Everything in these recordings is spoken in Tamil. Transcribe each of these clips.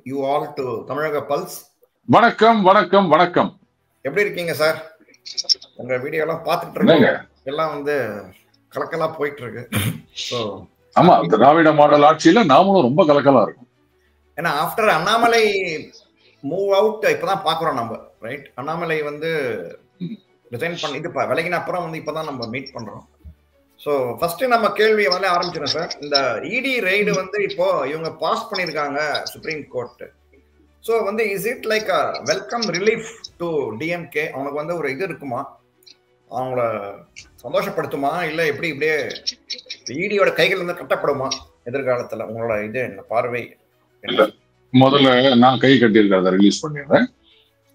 you all to Tamazhaga Pulse. வணக்கம் வணக்கம் வணக்கம். எப்படி இருக்கீங்க சார்? உங்க வீடியோ எல்லாம் பார்த்துட்டு இருக்கோம். எல்லாம் வந்து கலக்கலா போயிட்டு இருக்கு. ஸோ ஆமா, திராவிட மாடல் ஆட்சியில நாமளும் ரொம்ப கலக்கலா இருக்கும். ஏன்னா ஆஃப்டர் அண்ணாமலை மூவ் அவுட் இப்பதான் பாக்குறோம் நம்ம, ரைட்? அண்ணாமலை வந்து ரிசைன் பண்ணி இது விலகின அப்புறம் வந்து இப்பதான் நம்ம மீட் பண்றோம். ஸோ ஃபர்ஸ்ட் நம்ம கேள்வியை வந்து ஆரம்பிச்சிடும் சார். இந்த இடி ரெய்டு வந்து இப்போ இவங்க பாஸ் பண்ணியிருக்காங்க சுப்ரீம் கோர்ட். ஸோ வந்து is it like a welcome relief to DMK? அவனுக்கு வந்து ஒரு இது இருக்குமா, அவங்கள சந்தோஷப்படுத்துமா, இல்லை எப்படி இப்படியே இடியோட கைகள் வந்து கட்டப்படுமா எதிர்காலத்தில்? உங்களோட இது என்ன பார்வை? முதல்ல நான் கை கட்டியிருக்கிறத ரிலீஸ் பண்ணிடுறேன்.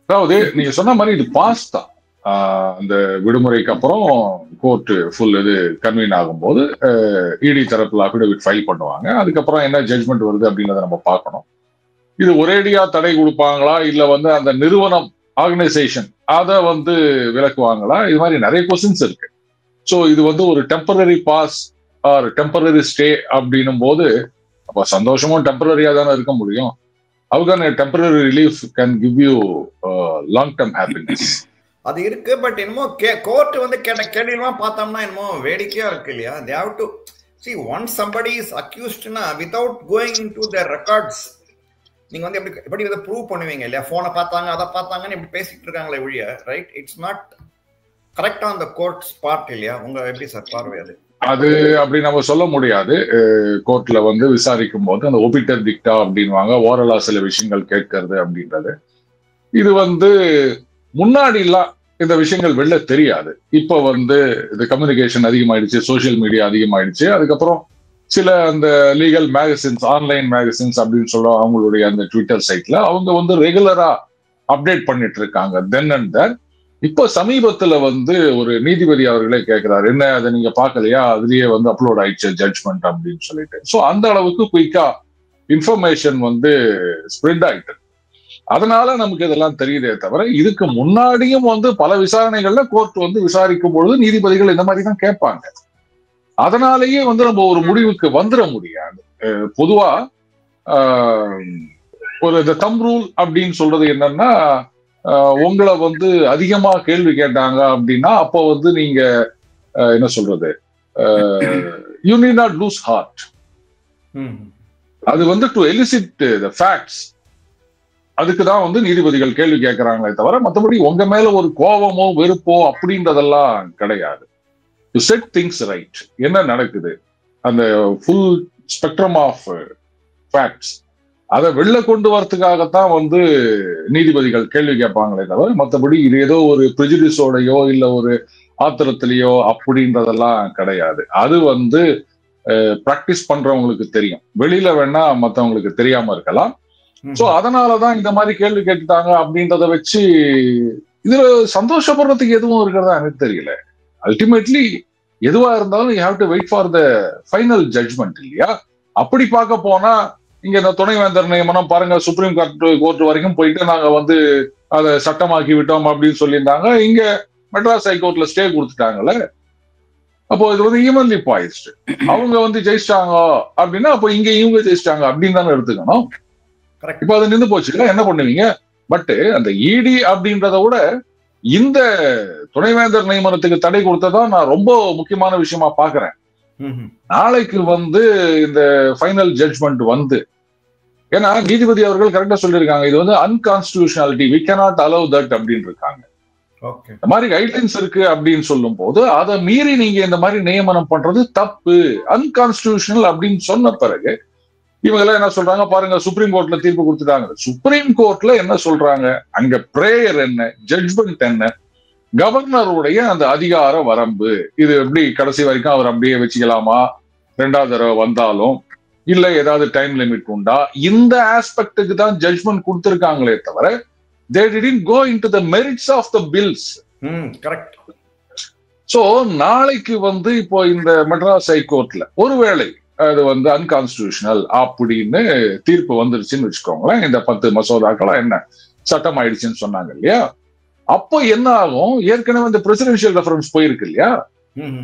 அதாவது நீங்க சொன்ன மாதிரி இது பாஸ் தான். அந்த விடுமுறைக்கு அப்புறம் கோர்ட் ஃபுல் இது கன்வீன் ஆகும்போது இடி தரப்புல அஃபிடவிட் ஃபைல் பண்ணுவாங்க. அதுக்கப்புறம் என்ன ஜட்ஜ்மெண்ட் வருது அப்படின்றத நம்ம பார்க்கணும். இது ஒரேடியா தடை கொடுப்பாங்களா, இல்ல வந்து அந்த நிறுவனம் ஆர்கனைசேஷன் அதை வந்து விலக்குவாங்களா, இது மாதிரி நிறைய கொஸ்டின்ஸ் இருக்கு. ஸோ இது வந்து ஒரு temporary pass or temporary stay அப்படின்னும் போது அப்ப சந்தோஷமும் டெம்பரரியா தானே இருக்க முடியும். How can a temporary relief can give you long-term happiness? அது இருக்கு. பட் என்னமோ கோர்ட் வந்து கேட்ட கேள்வியெல்லாம் பார்த்தோம்னா என்னமோ வேடிக்கையா இருக்கு இல்லையா? They have to see once somebody is accused na without going into their records, நீங்க வந்து எப்படி இதை ப்ரூவ் பண்ணுவீங்க இல்லையா? போனை பார்த்தாங்க, அதை பார்த்தாங்கன்னு இப்படி பேசிட்டு இருக்காங்களே ஒழிய, right? It's not correct on the court's part இல்லையா? உங்க எப்படி சார் பார்வை அது? அது அப்படி நம்ம சொல்ல முடியாது. கோர்ட்ல வந்து விசாரிக்கும் போது அந்த ஒபிட்டர் டிக்டா அப்படின்வாங்க, ஓரலா சில விஷயங்கள் கேட்கறது அப்படின்றது. இது வந்து முன்னாடி எல்லாம் இந்த விஷயங்கள் வெளில தெரியாது. இப்போ வந்து இந்த கம்யூனிகேஷன் அதிகமாயிடுச்சு, சோசியல் மீடியா அதிகமாயிடுச்சு. அதுக்கப்புறம் சில அந்த லீகல் மேகசின்ஸ், ஆன்லைன் மேகசின்ஸ் அப்படின்னு சொல்ல அவங்களுடைய அந்த ட்விட்டர் சைட்ல அவங்க வந்து ரெகுலரா அப்டேட் பண்ணிட்டு இருக்காங்க தென் அண்ட் தேர். இப்போ சமீபத்துல வந்து ஒரு நீதிபதி அவர்களே கேட்கிறாரு, என்ன அதை நீங்க பார்க்கலையா, அதுலயே வந்து அப்லோட் ஆயிடுச்சு ஜட்ஜ்மெண்ட் அப்படின்னு சொல்லிட்டு. ஸோ அந்த அளவுக்கு குயிக்கா இன்ஃபர்மேஷன் வந்து ஸ்ப்ரெட் ஆயிட்டு, அதனால நமக்கு இதெல்லாம் தெரியுதே தவிர இதுக்கு முன்னாடியும் வந்து பல விசாரணைகள்ல கோர்ட் வந்து விசாரிக்கும் பொழுது நீதிபதிகள் இந்த மாதிரி தான் கேட்பாங்க. அதனாலேயே வந்து நம்ம ஒரு முடிவுக்கு வந்துட முடியாது. பொதுவா ஒரு இந்த தம் ரூல் அப்படின்னு சொல்றது என்னன்னா, உங்களை வந்து அதிகமா கேள்வி கேட்டாங்க அப்படின்னா அப்போ வந்து நீங்க என்ன சொல்றது, you need not lose heart. அது வந்து டு எலிசிட் த ஃபேக்ட்ஸ், அதுக்குதான் வந்து நீதிபதிகள் கேள்வி கேட்கிறாங்களே தவிர மற்றபடி உங்க மேல ஒரு கோபமோ வெறுப்போ அப்படின்றதெல்லாம் கிடையாது. டு செட் திங்ஸ் ரைட், என்ன நடக்குது, அந்த ஃபுல் ஸ்பெக்ட்ரம் ஆஃப் ஃபேக்ட்ஸ் அதை வெளில கொண்டு வரதுக்காகத்தான் வந்து நீதிபதிகள் கேள்வி கேட்பாங்களே தவிர மற்றபடி இது ஏதோ ஒரு ப்ரெஜுடிஸோடையோ இல்ல ஒரு ஆத்திரத்திலேயோ அப்படின்றதெல்லாம் கிடையாது. அது வந்து பிராக்டிஸ் பண்றவங்களுக்கு தெரியும், வெளியில வேணா மற்றவங்களுக்கு தெரியாம இருக்கலாம். சோ அதனாலதான் இந்த மாதிரி கேள்வி கேட்டுட்டாங்க அப்படின்றத வச்சு இதுல சந்தோஷப்படுறதுக்கு எதுவும் இருக்கிறதா எனக்கு தெரியல. அல்டிமேட்லி எதுவா இருந்தாலும் you have to wait for the final judgment இல்லையா? அப்படி பார்க்க போனா இங்க இந்த துணைவேந்தர் நியமனம் பாருங்க, சுப்ரீம் கோர்ட் வரைக்கும் போயிட்டு நாங்க வந்து அதை சட்டமாக்கி விட்டோம் அப்படின்னு சொல்லியிருந்தாங்க. இங்க மெட்ராஸ் ஹைகோர்ட்ல ஸ்டே கொடுத்துட்டாங்கல்ல. அப்போ இது வந்து ஈவன்லி பாய்ஸ்ட், அவங்க வந்து ஜெயிச்சிட்டாங்க அப்படின்னா அப்போ இங்க இவங்க ஜெயிச்சிட்டாங்க அப்படின்னு தானே எடுத்துக்கணும். இப்ப அது நின்று போச்சுல, என்ன பண்ணுவீங்க? பட் அந்த இடி அப்படின்றத விட இந்த துணைவேந்தர் நியமனத்துக்கு தடை கொடுத்ததான் நான் ரொம்ப முக்கியமான விஷயமா பாக்குறேன். நாளைக்கு வந்து இந்த ஃபைனல் ஜட்ஜ்மெண்ட் வந்து, ஏன்னா நீதிபதி அவர்கள் கரெக்டா சொல்லியிருக்காங்க, இது வந்து அன்கான்ஸ்டிடியூஷனாலிட்டி, வி கேனாட் அலோவ் தட் அப்படின்னு இருக்காங்க. இந்த மாதிரி கைட்லைன்ஸ் இருக்கு அப்படின்னு சொல்லும் போது அதை மீறி நீங்க இந்த மாதிரி நியமனம் பண்றது தப்பு, அன்கான்ஸ்டிடியூஷனல் அப்படின்னு சொன்ன பிறகு இவங்க எல்லாம் என்ன சொல்றாங்க பாருங்க, சுப்ரீம் கோர்ட்ல தீர்ப்பு கொடுத்துட்டாங்க. சுப்ரீம் கோர்ட்ல என்ன சொல்றாங்க, அங்க பிரேயர் என்ன, ஜட்ஜ்மெண்ட் என்ன, கவர்னருடைய அந்த அதிகார வரம்பு, இது எப்படி கடைசி வரைக்கும் அவர் அப்படியே வச்சுக்கலாமா, ரெண்டாவது தடவை வந்தாலும் இல்ல ஏதாவது டைம் லிமிட் உண்டா, இந்த ஆஸ்பெக்டுக்கு தான் ஜட்ஜ்மெண்ட் கொடுத்திருக்காங்களே தவிர they didn't go into the merits of the bills. Correct. So நாளைக்கு வந்து இப்போ இந்த மெட்ராஸ் ஹைகோர்ட்ல ஒருவேளை அது வந்து அன்கான்ஸ்டிடியூஷனல் அப்படின்னு தீர்ப்பு வந்துருச்சுன்னு வச்சுக்கோங்களேன், இந்த 10 மசோதாக்களா என்ன சட்டம் ஆயிடுச்சுன்னு சொன்னாங்க இல்லையா, அப்போ என்ன ஆகும், ஏற்கனவே இந்த பிரசிடென்ஷியல் ரெஃபரன்ஸ் போயிருக்கு இல்லையா,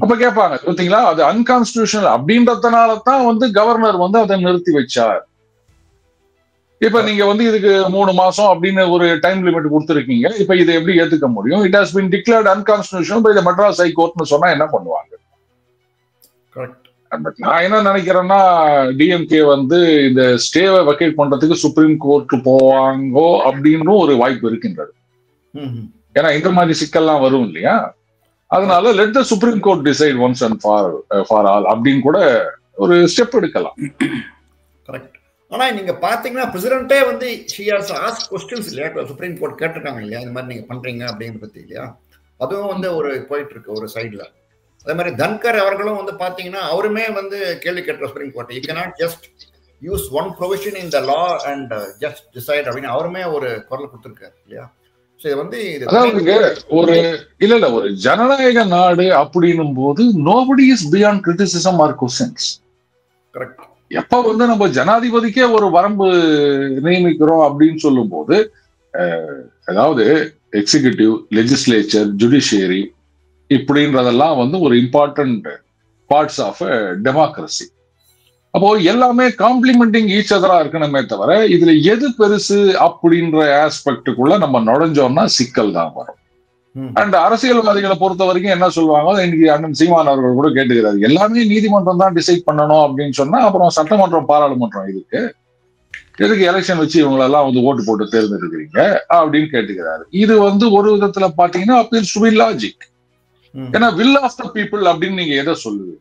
அப்ப கேட்பாங்க பார்த்தீங்களா அது அன்கான்ஸ்டிடியூஷனல் அப்படின்றதுனால தான் வந்து கவர்னர் வந்து அதை நிறுத்தி வச்சார். இப்ப நீங்க வந்து இதுக்கு 3 மாசம் அப்படின்னு ஒரு டைம் லிமிட் கொடுத்துருக்கீங்க. இப்ப இதை எப்படி ஏத்துக்க முடியும்? It has been declared unconstitutional by the Madras high கோர்ட்னு சொன்னா என்ன பண்ணுவாங்க? பட் நான் என்ன நினைக்கிறேன்னா, டிஎம்கே வந்து இந்த ஸ்டேவை வக்கீல் பண்றதுக்கு சுப்ரீம் கோர்ட் போவாங்கோ அப்படின்னு ஒரு வாய்ப்பு இருக்கின்றது. ஏன்னா இந்த மாதிரி சிக்கல்லாம் வரும் இல்லையா? அதனால let the supreme court decide once and for all அப்படின்னு கூட ஒரு ஸ்டெப் எடுக்கலாம். கரெக்ட். ஆனா நீங்க பாத்தீங்கன்னா பிரசிடென்ட்டே வந்து she has asked questions இல்லையா, சுப்ரீம் கோர்ட் கேட்டிருக்காங்க இல்லையா, இந்த மாதிரி நீங்க பண்றீங்க அப்படிங்கிறத பத்தி இல்லையா, அதுவும் வந்து ஒரு போயிட்டு இருக்கு ஒரு சைட்ல. அதே மாதிரி தன்கர் அவர்களும் வந்து பாத்தீங்கன்னா அவருமே வந்து கேள்வி கேட்ட supreme court, you cannot just use one provision in the law and just decide அப்படின்னு அவருமே ஒரு குரல் கொடுத்திருக்காரு இல்லையா. அதாவதுங்க ஒரு இல்ல ஒரு ஜனநாயக நாடு அப்படின்னும் போது nobody is beyond criticism or questions. Correct. எப்ப வந்து நம்ம ஜனாதிபதிக்கே ஒரு வரம்பு நியமிக்கிறோம் அப்படின்னு சொல்லும் போது, அதாவது எக்ஸிகியூட்டிவ், லெஜிஸ்லேச்சர், ஜுடிஷியரி இப்படின்றதெல்லாம் வந்து ஒரு இம்பார்ட்டன்ட் பார்ட்ஸ் ஆஃப் டெமோக்ரஸி. அப்போ எல்லாமே காம்ப்ளிமெண்டிங் ஈச் அதரா இருக்கணுமே தவிர இதுல எது பெருசு அப்படின்ற ஆஸ்பெக்டுக்குள்ள நம்ம நுழைஞ்சோம்னா சிக்கல் தான் வரும். அண்ட் அரசியல்வாதிகளை பொறுத்த வரைக்கும் என்ன சொல்லுவாங்க, இன்னைக்கு அண்ணன் சீமான் அவர்கள் கூட கேட்டுக்கிறாரு, எல்லாமே நீதிமன்றம் தான் டிசைட் பண்ணணும் அப்படின்னு சொன்னா அப்புறம் சட்டமன்றம் பாராளுமன்றம் எதுக்கு எலெக்ஷன் வச்சு இவங்களெல்லாம் வந்து ஓட்டு போட்டு தேர்ந்தெடுக்கிறீங்க அப்படின்னு கேட்டுக்கிறாரு. இது வந்து ஒரு விதத்துல பாத்தீங்கன்னா அப்பீல்ஸ் டு பி லாஜிக். ஏன்னா வில் ஆஃப் த பீப்புள் அப்படின்னு நீங்க எதை சொல்லுவீங்க?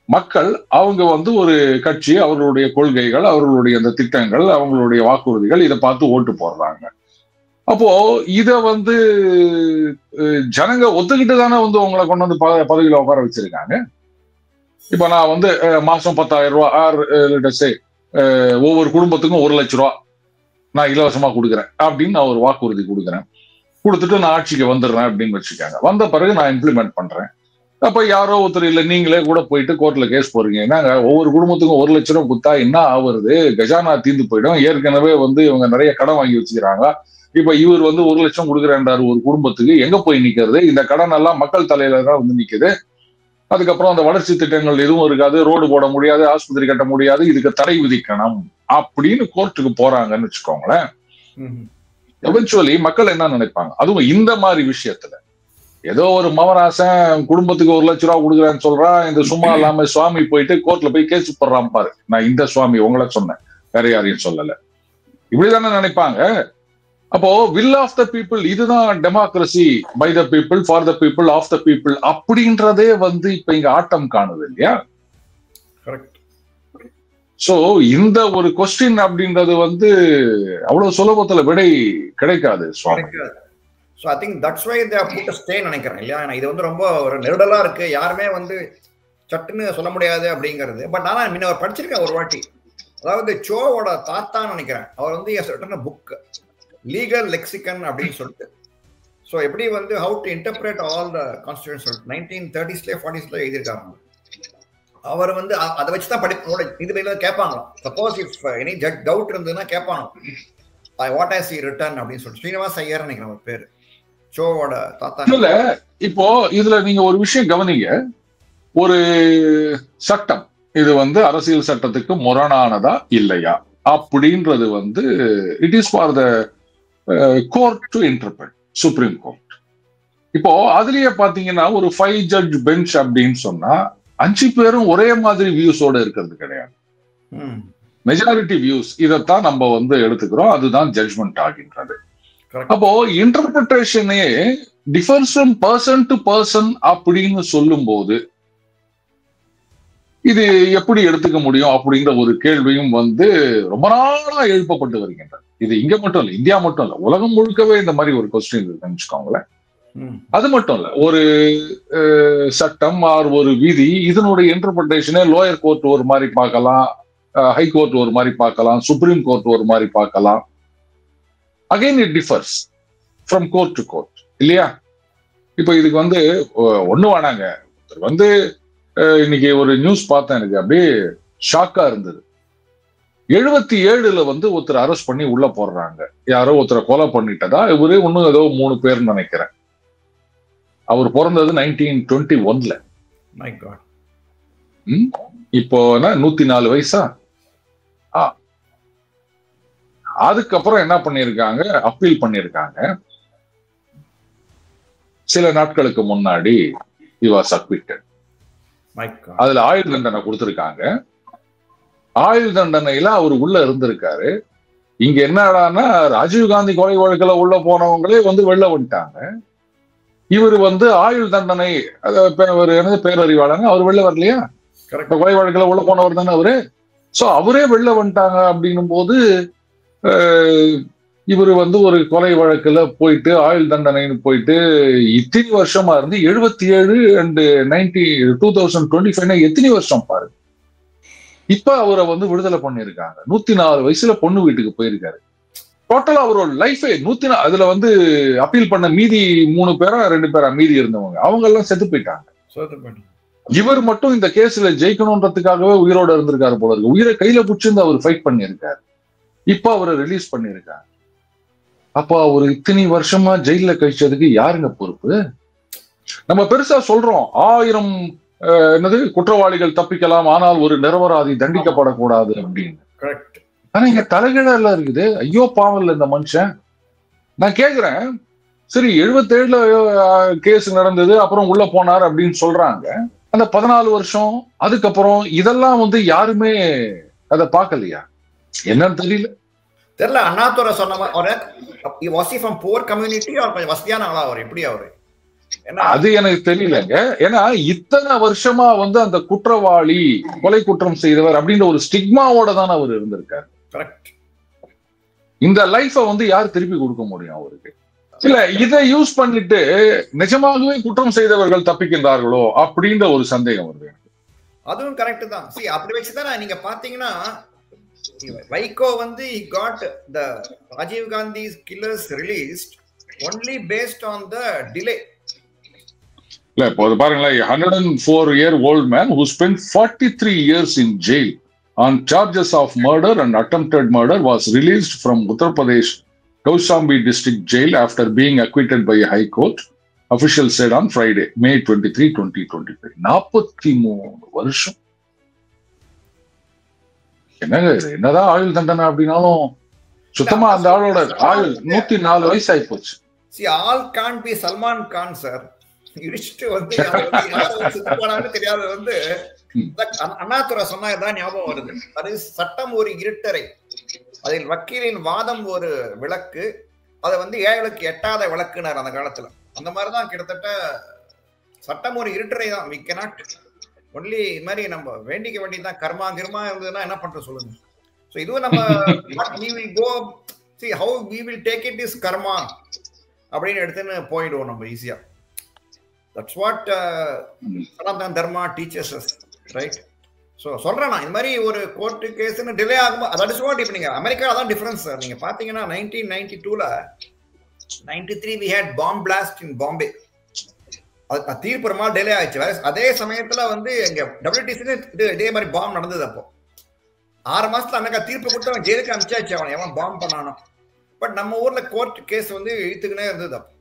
மக்கள் அவங்க வந்து ஒரு கட்சி, அவர்களுடைய கொள்கைகள், அவர்களுடைய அந்த திட்டங்கள், அவங்களுடைய வாக்குறுதிகள் இதை பார்த்து ஓட்டு போடுறாங்க. அப்போ இத வந்து ஜனங்க ஒத்துக்கிட்டு தானே வந்து உங்களை கொண்டு வந்து பதவியில உட்கார வச்சிருக்காங்க. இப்ப நான் வந்து மாசம் 10,000 ரூபாய் ஒவ்வொரு குடும்பத்துக்கும் 1 லட்சம் ரூபா நான் இலவசமா கொடுக்குறேன் அப்படின்னு நான் ஒரு வாக்குறுதி கொடுக்குறேன். கொடுத்துட்டு நான் ஆட்சிக்கு வந்துடுறேன் அப்படின்னு வச்சுக்காங்க. வந்த பிறகு நான் இம்ப்ளிமெண்ட் பண்றேன். அப்ப யாரோ ஒருத்தர் இல்ல நீங்களே கூட போயிட்டு கோர்ட்ல கேஸ் போறீங்க. என்னங்க ஒவ்வொரு குடும்பத்துக்கும் 1 லட்சம் ரூபாய் கொடுத்தா என்ன ஆகுறது? கஜானா தீர்ந்து போயிடும். ஏற்கனவே வந்து இவங்க நிறைய கடன் வாங்கி வச்சுக்கிறாங்க. இப்ப இவர் வந்து 1 லட்சம் கொடுக்குறேன்றாரு ஒரு குடும்பத்துக்கு. எங்க போய் நிக்கிறது? இந்த கடன் எல்லாம் மக்கள் தலையில தான் வந்து நிக்குது. அதுக்கப்புறம் அந்த வளர்ச்சி திட்டங்கள் எதுவும் இருக்காது, ரோடு போட முடியாது, ஆஸ்பத்திரி கட்ட முடியாது, இதுக்கு தடை விதிக்கணும் அப்படின்னு கோர்ட்டுக்கு போறாங்கன்னு வச்சுக்கோங்களேன். எவென்ச்சுவலி மக்கள் என்ன நினைப்பாங்க? அதுவும் இந்த மாதிரி விஷயத்துல ஏதோ ஒரு மவராசன் குடும்பத்துக்கு 1 லட்சம் ரூபா கொடுக்குறேன்னு சொல்றான், இந்த சும்மா இல்லாம சுவாமி போயிட்டு கோர்ட்ல போய் கேஸ் போடுறான் பாரு. நான் இந்த சுவாமி உங்களை சொன்னேன், வேற யாரையும் சொல்லல. இப்படிதானே நினைப்பாங்க. அப்போ வில் ஆஃப் த பீப்புள், இதுதான் democracy, by the people, for the people, of the people அப்படின்றதே வந்து இப்ப இங்க ஆட்டம் காணுது இல்லையா? சோ இந்த ஒரு கொஸ்டின் அப்படின்றது வந்து அவ்வளவு சுலபத்துல விடை கிடைக்காது சுவாமி. So I think that's why they have put a stay நினைக்கிறேன் இல்லையா. இது வந்து ரொம்ப ஒரு நெருடலா இருக்கு, யாருமே வந்து சட்டுன்னு சொல்ல முடியாது அப்படிங்கிறது. பட் ஆனா முன்ன அவர் படிச்சிருக்கேன் ஒரு வாட்டி. அதாவது சோவோட தாத்தான்னு நினைக்கிறேன், அவர் வந்து புக் லீகல் லெக்சிகன் அப்படின்னு சொல்லிட்டு, ஸோ எப்படி வந்து how to interpret all the constitution 1930s 40s எழுதியிருக்காங்க. அவர் வந்து அதை வச்சுதான் படிப்பு இது கேட்பாங்க. சப்போஸ் இஃப் எனி டவுட் இருந்ததுன்னா கேட்பாங்க, வாட் ஹஸ் ஹி ரிட்டன் அப்படின்னு சொல்லிட்டு. ஸ்ரீனிவாஸ் ஐயர் நினைக்கிறேன் அவர் பேரு, சோவோட தாத்தா. இல்ல இப்போ இதுல நீங்க ஒரு விஷயம் கவனிங்க, ஒரு சட்டம் இது வந்து அரசியல் சட்டத்துக்கு முரணானதா இல்லையா அப்படின்றது வந்து it is for the court to interpret, supreme court. இப்போ அதுலயே பாத்தீங்கன்னா ஒரு 5 ஜட்ஜ் பெஞ்ச் அப்படின்னு சொன்னா 5 பேரும் ஒரே மாதிரி வியூஸோட இருக்கிறது கிடையாது. மெஜாரிட்டி வியூஸ் இதைத்தான் நம்ம வந்து எடுத்துக்கிறோம், அதுதான் ஜட்ஜ்மெண்ட் ஆகின்றது. அப்போ இன்டர்பிரேஷனே differs from person to person அப்படின்னு சொல்லும் போது இது எப்படி எடுத்துக்க முடியும் அப்படிங்கிற ஒரு கேள்வியும் வந்து ரொம்ப நாளா எழுப்பப்பட்டு வருகின்றது. இது இங்க மட்டும் இல்ல, இந்தியா மட்டும் இல்ல, உலகம் முழுக்கவே இந்த மாதிரி ஒரு கொஸ்டின் இருக்குன்னு வச்சுக்கோங்களேன். அது மட்டும் இல்ல, ஒரு சட்டம் ஆர் ஒரு விதி இதனுடைய இன்டர்பிரேஷனே லோயர் கோர்ட் ஒரு மாதிரி பார்க்கலாம், ஹை கோர்ட் ஒரு மாதிரி பார்க்கலாம், சுப்ரீம் கோர்ட் ஒரு மாதிரி பார்க்கலாம். Again it differs from court to court இல்லையா? இப்ப இதுக்கு வந்து ஒண்ணு வேணாங்க, வந்து இன்னைக்கு ஒரு நியூஸ் பார்த்தேன், எனக்கு அப்படியே ஷாக்கா இருந்தது. 77 வந்து ஒருத்தர் அரெஸ்ட் பண்ணி உள்ள போடுறாங்க. யாரோ ஒருத்தரை கொலை பண்ணிட்டதா, இவரு இன்னும் ஏதோ 3 பேர்னு நினைக்கிறேன். அவர் பிறந்தது 1921. இப்போ 104 வயசா? அதுக்கப்புறம் என்ன பண்ணிருக்காங்க, அப்பீல் பண்ணிருக்காங்க. சில நாட்களுக்கு முன்னாடி he was acquitted. அதுல ஆயுள் தண்டனை கொடுத்திருக்காங்க. ஆயுள் தண்டனையில அவர் உள்ள இருந்திருக்காரு. இங்க என்னடான்னா ராஜீவ்காந்தி கொலை வழக்குல உள்ள போனவங்களே வெளில வந்துட்டாங்க. இவர் ஆயுள் தண்டனை என்னது பேரறிவாளங்க, அவர் வெளில வரலையா? கொலை வழக்குல உள்ள போனவர் தானே அவரு. சோ அவரே வெளில வந்துட்டாங்க. அப்படின்னும் போது இவர் ஒரு கொலை வழக்குல போயிட்டு ஆயுள் தண்டனைன்னு போயிட்டு இத்தனை வருஷமா இருந்து 77 and 2025 எத்தனை வருஷம் பாருங்க. இப்ப அவரை விடுதலை பண்ணிருக்காங்க. 104 வயசுல பொண்ணு வீட்டுக்கு போயிருக்காரு. டோட்டலா அவரோட லைஃபே 104. அதுல அப்பீல் பண்ண மீதி 3 பேரா 2 பேரா மீதி இருந்தவங்க அவங்க எல்லாம் செத்து போயிட்டாங்க. இவர் மட்டும் இந்த கேஸ்ல ஜெயிக்கணும்ன்றதுக்காகவே உயிரோட இருந்திருக்காரு போல இருக்கு. உயிரை கையில புடிச்சிருந்து அவர் ஃபைட் பண்ணிருக்காரு. இப்ப அவரை ரிலீஸ் பண்ணிருக்காங்க. அப்ப அவர் இத்தனை வருஷமா ஜெயில கழிச்சதுக்கு யாருங்க பொறுப்பு? நம்ம பெருசா சொல்றோம் 1000 குற்றவாளிகள் தப்பிக்கலாம், ஆனால் ஒரு நிரபராதி தண்டிக்கப்படக்கூடாது அப்படின்னு. ஆனா இங்க தலைகீழ இருக்குது. ஐயோ பாவம் இல்ல இந்த மனுஷன். நான் கேக்குறேன், சரி 77ல கேஸ் நடந்தது, அப்புறம் உள்ள போனார் அப்படின்னு சொல்றாங்க. அந்த 14 வருஷம் அதுக்கப்புறம் இதெல்லாம் யாருமே அதை பார்க்கலையா? என்னன்னு தெரியல. அண்ணாதுரை சொன்ன வசதியான ஆளா அவர்? எப்படி அவரு? அது எனக்கு தெரியலங்க. ஏன்னா இத்தனை வருஷமா அந்த குற்றவாளி, கொலை குற்றம் செய்தவர் அப்படின்ற ஒரு ஸ்டிக்மாவோட தான் அவர் இருந்திருக்காரு. இந்த லைஃப யார் திருப்பி கொடுக்க முடியும் அவருக்கு? இல்ல இதை யூஸ் பண்ணிட்டு நிஜமாகவே குற்றம் செய்தவர்கள் தப்பிக்கின்றார்களோ அப்படின்ற ஒரு சந்தேகம் வருது. அதுவும் கரெக்ட் தான். அப்படி வச்சுதான் நீங்க பாத்தீங்கன்னா Vaiko he got the Rajiv Gandhi's killers released only based on the delay. இல்ல இப்போ பாருங்களேன், 104-year-old man who spent 43 years in jail on charges of murder and attempted murder was released from Uttar Pradesh Kaushambi district jail after being acquitted by a high court, officials said on Friday, May 23, 2025. 43 வருஷம். என்னதான் ஆயுள் தண்டனை அப்படின்னாலும் சுத்தமா அந்த ஆளோட ஆயுள் 104 வயசு ஆகி போச்சு. ஆல் கான் பி சல்மான் கான் சார். இடிச்சுட்டு தெரியாத அண்ணாதுரை சொன்னதான் ஞாபகம் வருது. அது சட்டம் ஒரு இருட்டறை, அதில் வக்கீலின் வாதம் ஒரு விளக்கு, அதை ஏழைகளுக்கு எட்டாத விளக்குனார் அந்த காலத்துல. அந்த மாதிரிதான் கிட்டத்தட்ட சட்டம் ஒரு இருட்டறை தான். we cannot only மாதிரி நம்ம வேண்டிக்க வேண்டியதுதான். கர்மா கிர்மா இருந்ததுன்னா என்ன பண்ற சொல்லுங்க. ஸோ இதுவும் நம்ம we will go see how we will take it is karma அப்படின்னு எடுத்துன்னு போயிடுவோம் நம்ம ஈஸியா. That's what Sanatana Dharma teaches us, right? So சொல்றேன் நான், இந்த மாதிரி ஒரு கோர்ட் கேஸ்ன்னு டிலே ஆகும்போது தட் இஸ் வாட். இப்போ நீங்க அமெரிக்கா தான் டிஃபரன்ஸ் சார். நீங்க பாத்தீங்கன்னா 1992ல 93 we had bomb blast in Bombay. தீர்ப்பு ரொம்ப டிலே ஆயிடுச்சு. அதே சமயத்துல எங்க WTC இதே மாதிரி பாம் நடந்தது. அப்போ 6 மாசத்துல அன்னைக்கு தீர்ப்பு கொடுத்து ஜெயிலுக்கு அனுப்பிச்சாச்சு அவன் எவன் பாம் பண்ணானோ. பட் நம்ம ஊர்ல கோர்ட் கேஸ் இழுத்துக்கினே இருந்தது அப்போ.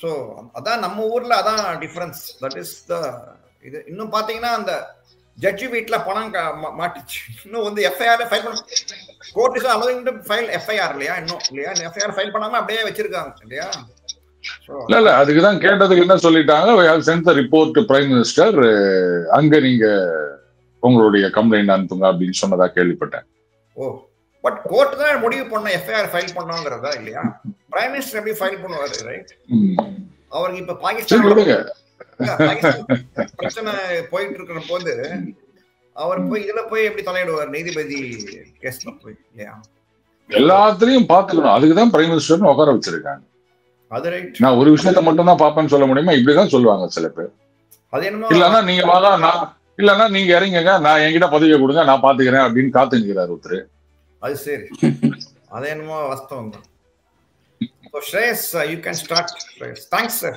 ஸோ அதான் நம்ம ஊர்ல அதான் டிஃபரன்ஸ். தட் இஸ் த இது. இன்னும் பாத்தீங்கன்னா அந்த ஜட்ஜி வீட்டுல பணம் மாட்டிச்சு. இன்னும் எஃப்ஐஆர் ஃபைல் பண்ண court is allowing to file FIR இல்லையா? இன்னும் இல்லையா? எஃப்ஐஆர் ஃபைல் பண்ணாம அப்படியே வச்சிருக்காங்க இல்லையா? இல்ல அதுக்குதான் கேட்டதுக்கு என்ன சொல்லிட்டாங்க, sent the report prime minister, அங்க நீங்க உங்களுடைய கம்ப்ளைண்ட் அனுப்புங்க அப்படின்னு சொன்னதா கேள்விப்பட்டேன். ஓ, பட் கோர்ட் தான் முடிவு பண்ண எஃப்ஐஆர் ஃபைல் பண்ணோங்கிறதா இல்லையா? பிரைம் மினிஸ்டர் எப்படி ஃபைல் பண்ணுவாரு, ரைட்? அவருக்கு இப்ப பாகிஸ்தான் பிரச்சனை போயிட்டு இருக்கிற போது அவர் போய் இதுல போய் எப்படி தலையிடுவார்? நீதிபதி கேஸ்ல போய் இல்லையா? எல்லாத்திலையும் பாத்துக்கணும். அதுக்குதான் பிரைம் மினிஸ்டர் உட்கார வச்சிருக்காங்க. நான் ஒரு விஷயத்த மட்டும் தான் பாப்பேன்னு சொல்ல முடியுமா? இப்படிதான் சொல்லுவாங்க சில பேர். இல்லன்னா நீங்க வாங்க, நான் இல்லன்னா நீங்க இறங்குங்க, நான் என்கிட்ட பதவியை கொடுங்க, நான் பாத்துக்கிறேன் அப்படின்னு காத்து நிற்கிறார் ஒருத்தர். அது சரி, அது என்னமோ வாஸ்தவம் தான். Shreyas, you can start. Thanks, sir.